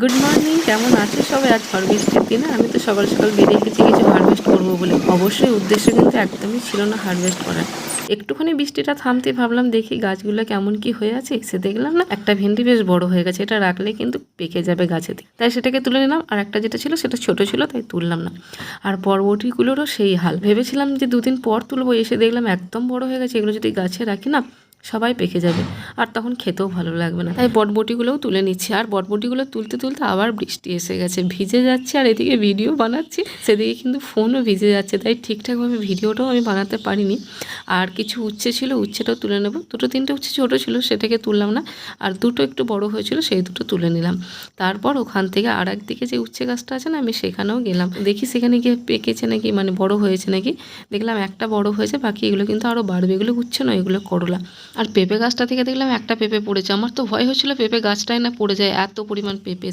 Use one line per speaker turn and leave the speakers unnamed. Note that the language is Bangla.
গুড মর্নিং, কেমন আছো সবাই? আজ ঝড় বৃষ্টির দিনে আমি তো সকাল সকাল বেরিয়ে গেছি কিছু হারভেস্ট করবো বলে। অবশ্যই উদ্দেশ্য কিন্তু একদমই ছিল না হারভেস্ট করার। একটুখানি বৃষ্টিটা থামতে ভাবলাম দেখি গাছগুলো কেমন কি হয়ে আছে। সে দেখলাম না একটা ভেন্ডি বেশ বড় হয়ে গেছে, এটা রাখলে কিন্তু পেকে যাবে গাছে থেকে, তাই সেটাকে তুলে নিলাম। আর একটা যেটা ছিল সেটা ছোট ছিল, তাই তুললাম না। আর বরবটিগুলোরও সেই হাল, ভেবেছিলাম যে দুদিন পর তুলবো, এসে দেখলাম একদম বড় হয়ে গেছে। এগুলো যদি গাছে রাখি না সবাই পেকে যাবে, আর তখন খেতেও ভালো লাগবে না। তাই বটবটিগুলোও তুলে নিচ্ছি। আর বটবটিগুলো তুলতে তুলতে আবার বৃষ্টি এসে গেছে, ভিজে যাচ্ছে। আর এদিকে ভিডিও বানাচ্ছি, সেদিকে কিন্তু ফোনও ভিজে যাচ্ছে, তাই ঠিকঠাকভাবে ভিডিওটাও আমি বানাতে পারিনি। আর কিছু উচ্ছে ছিল, উচ্ছেটাও তুলে নেব। দুটো তিনটে উচ্ছে ছোটো ছিল, সেটাকে তুললাম না। আর দুটো একটু বড় হয়েছিল, সেই দুটো তুলে নিলাম। তারপর ওখান থেকে আর একদিকে যে উচ্ছে গাছটা আছে না, আমি সেখানেও গেলাম, দেখি সেখানে গিয়ে পেকেছে নাকি, মানে বড় হয়েছে নাকি। দেখলাম একটা বড় হয়েছে, বাকি এগুলো কিন্তু আরও বাড়বে। এগুলো উচ্ছে নয়, এগুলো করলা। আর পেঁপে গাছটা থেকে দেখলাম একটা পেঁপে পড়েছে। আমার তো ভয় হচ্ছিল পেঁপে গাছটাই না পড়ে যায়, এত পরিমাণ পেঁপে এসেছে।